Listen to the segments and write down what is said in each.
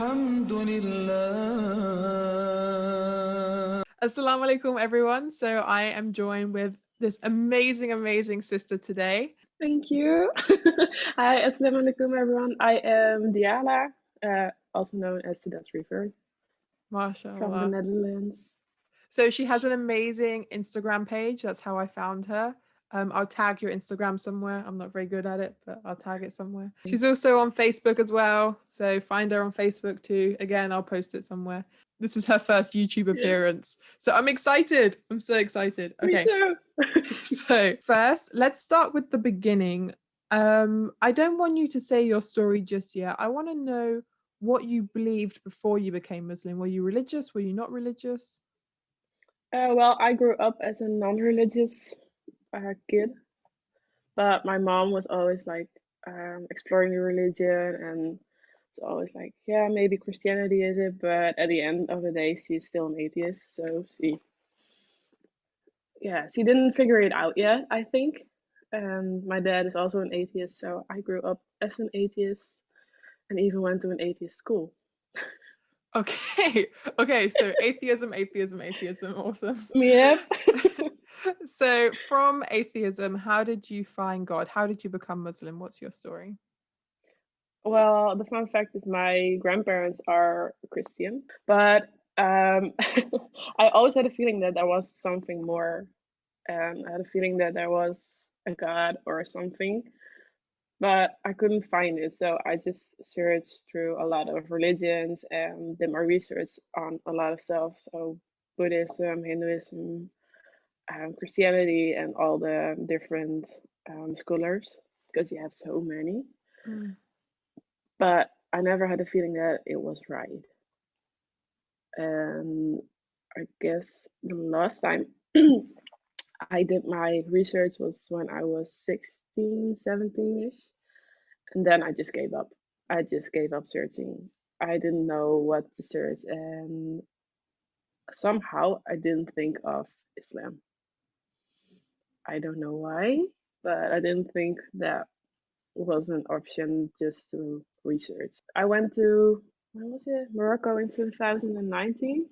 الحمد لله. Assalamu alaikum, everyone. So I am joined with this amazing sister today. Thank you. Hi, assalamu alaikum, everyone. I am Diana, also known as the Dutch River from the MashaAllah. Netherlands. So she has an amazing Instagram page. That's how I found her. I'll tag your Instagram somewhere. I'm not very good at it, but I'll tag it somewhere. She's also on Facebook as well. So find her on Facebook too. Again, I'll post it somewhere. This is her first YouTube appearance. So I'm excited. I'm so excited. Okay. Me too. So first, let's start with the beginning. I don't want you to say your story just yet. I want to know what you believed before you became Muslim. Were you religious? Were you not religious? Well, I grew up as a non-religious kid, but my mom was always like exploring the religion, and it's always like, yeah, maybe Christianity is it, but at the end of the day, she's still an atheist, so she didn't figure it out yet, I think. And my dad is also an atheist, so I grew up as an atheist and even went to an atheist school. Okay. Okay, so atheism. Awesome. Yep. So from atheism, how did you find God? How did you become Muslim? What's your story? Well, the fun fact is my grandparents are Christian, but I always had a feeling that there was something more. I had a feeling that there was a God or something, but I couldn't find it. So I just searched through a lot of religions and did my research on a lot of stuff. So Buddhism, Hinduism, Christianity, and all the different scholars, because you have so many. But I never had a feeling that it was right. And I guess the last time I did my research was when I was 16, 17-ish. And then I just gave up. I just gave up searching. I didn't know what to search. And somehow I didn't think of Islam. I don't know why, but I didn't think that was an option just to research. I went to, when was it? Morocco in 2019.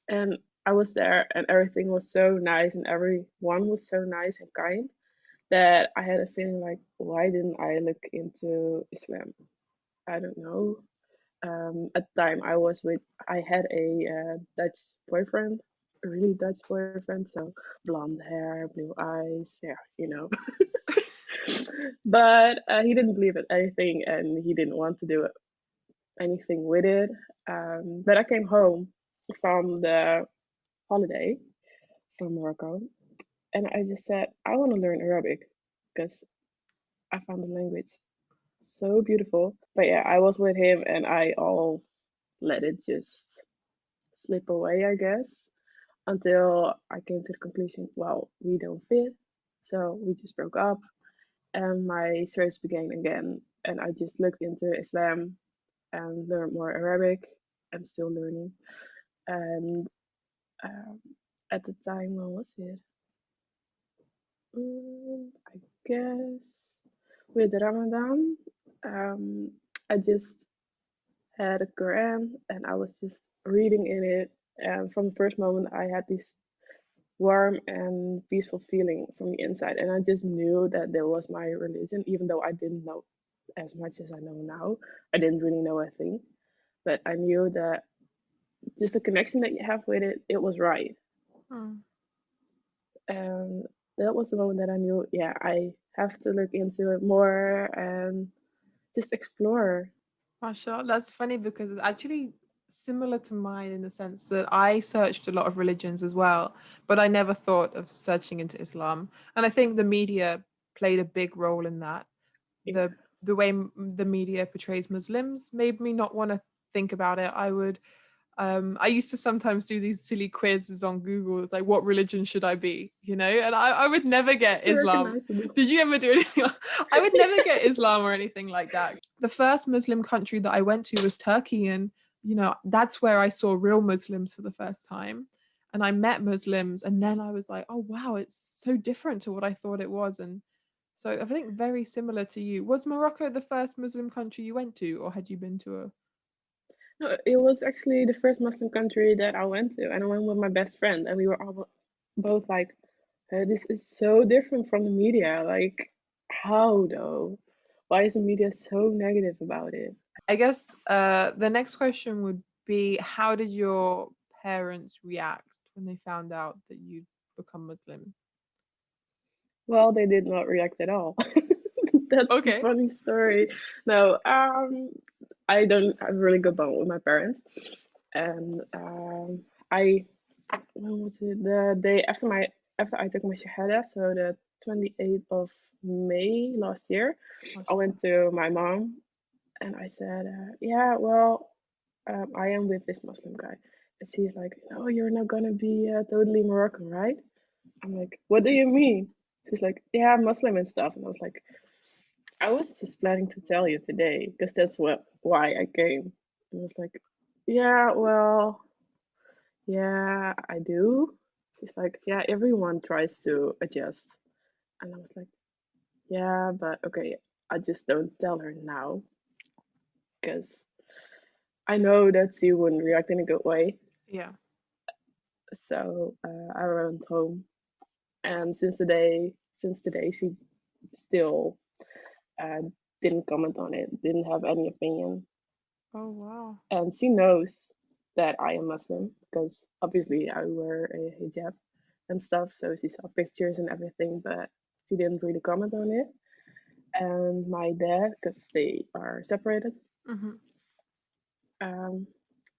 And I was there and everything was so nice and everyone was so nice and kind that I had a feeling like, why didn't I look into Islam? I don't know. At the time I had a Dutch boyfriend, a really Dutch boyfriend, so blonde hair, blue eyes, yeah. But he didn't believe in anything and he didn't want to do anything with it. But I came home from the holiday from Morocco and I just said, I want to learn Arabic because I found the language so beautiful. But yeah, I was with him and I all let it just slip away, I guess, until I came to the conclusion, well, we don't fit. So we just broke up and my search began again. And I just looked into Islam and learned more Arabic. I'm still learning. And um, at the time, when was it? I guess with Ramadan, I just had a Quran and I was just reading in it. And from the first moment, I had this warm and peaceful feeling from the inside. And I just knew that that was my religion, even though I didn't know as much as I know now. I didn't really know a thing, but I knew that just the connection that you have with it, it was right. And that was the moment that I knew, yeah, I have to look into it more and just explore. MashaAllah, that's funny because it's actually similar to mine in the sense that I searched a lot of religions as well, but I never thought of searching into Islam. And I think the media played a big role in that. Yeah. The way the media portrays Muslims made me not want to think about it. I used to sometimes do these silly quizzes on Google. It's like, what religion should I be? And I would never get Islam. Did you ever do anything? I would never get Islam or anything like that. The first Muslim country that I went to was Turkey. And, that's where I saw real Muslims for the first time. And I met Muslims. And then I was like, oh, wow, it's so different to what I thought it was. And so I think very similar to you. Was Morocco the first Muslim country you went to, or had you been to No, it was actually the first Muslim country that I went to, and I went with my best friend, and we were all both like, "This is so different from the media. Like, how though? Why is the media so negative about it?" I guess the next question would be, how did your parents react when they found out that you'd become Muslim? Well, they did not react at all. That's the Okay. funny story. No, I don't have a really good bond with my parents, and I when was it? The day after I took my shahada, so the 28th of May last year, I Mashallah. went to my mom and I said, "Yeah, well, I am with this Muslim guy." And she's like, "Oh, you're not gonna be totally Moroccan, right?" I'm like, "What do you mean?" She's like, "Yeah, I'm Muslim and stuff." And I was like, "I was just planning to tell you today because that's why I came." And I was like, "Yeah, well, yeah, I do." She's like, "Yeah, everyone tries to adjust." And I was like, "Yeah, but okay, I just don't tell her now because I know that she wouldn't react in a good way." Yeah. So I went home, and since today, she still uh, didn't comment on it, didn't have any opinion, Oh wow. and she knows that I am Muslim because obviously I wear a hijab and stuff. So she saw pictures and everything, but she didn't really comment on it. And my dad, because they are separated, Hmm. um,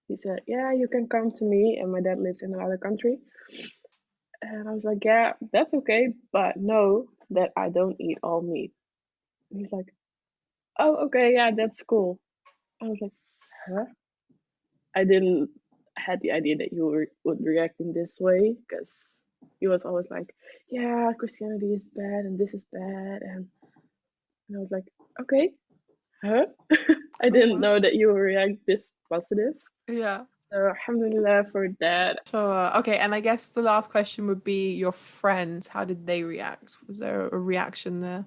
he said, "Yeah, you can come to me." And my dad lives in another country. And I was like, "Yeah, that's okay, but know that I don't eat all meat." And he's like, "Oh, okay, yeah, that's cool." I was like, "Huh?" I didn't had the idea that you would react in this way because he was always like, "Yeah, Christianity is bad and this is bad," and I was like, "Okay, huh?" I Oh didn't wow. know that you would react this positive. Yeah. So alhamdulillah for that. So okay, and I guess the last question would be your friends. How did they react? Was there a reaction there?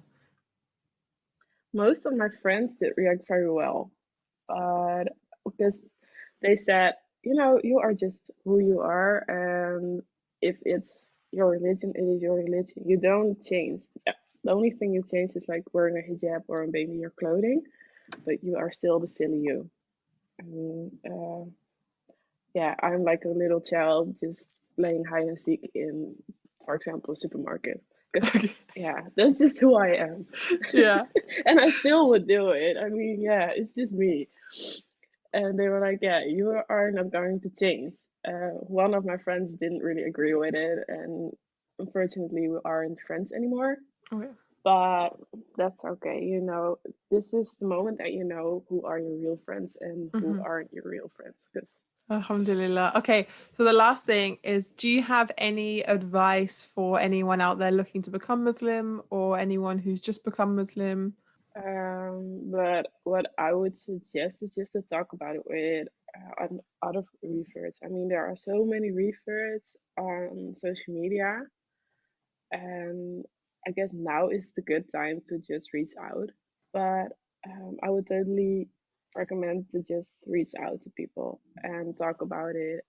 Most of my friends did react very well, but because they said, you are just who you are, and if it's your religion, it is your religion. You don't change. Yeah, the only thing you change is like wearing a hijab or maybe your clothing, but you are still the silly you. I mean, yeah, I'm like a little child just playing hide and seek in, for example, a supermarket. Because, Okay. yeah, that's just who I am. Yeah. And I still would do it. I mean, yeah, it's just me. And they were like, "Yeah, you are not going to change." One of my friends didn't really agree with it, and unfortunately, we aren't friends anymore. Okay. But that's okay. This is the moment that you know who are your real friends and who Hmm. aren't your real friends. Because Alhamdulillah. Okay, so the last thing is, do you have any advice for anyone out there looking to become Muslim or anyone who's just become Muslim? But what I would suggest is just to talk about it with other referreds. I mean, there are so many referreds on social media, and I guess now is the good time to just reach out. But I would totally recommend to just reach out to people and talk about it.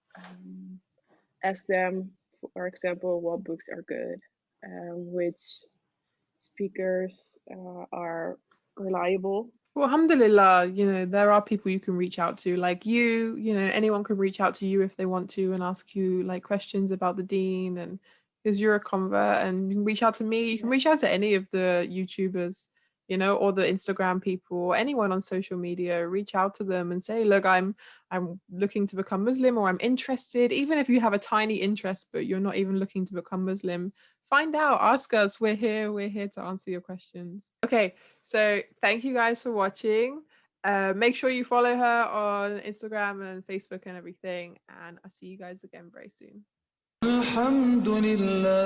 Ask them, for example, what books are good, which speakers are reliable. Well, alhamdulillah, there are people you can reach out to, like anyone can reach out to you if they want to and ask you like questions about the deen, and because you're a convert, and you can reach out to me, you can Yeah. reach out to any of the YouTubers, or the Instagram people, anyone on social media, reach out to them and say, look, I'm looking to become Muslim, or I'm interested, even if you have a tiny interest, but you're not even looking to become Muslim, find out, ask us. We're here to answer your questions. Okay, so thank you guys for watching. Make sure you follow her on Instagram and Facebook and everything. And I'll see you guys again very soon. الحمد لله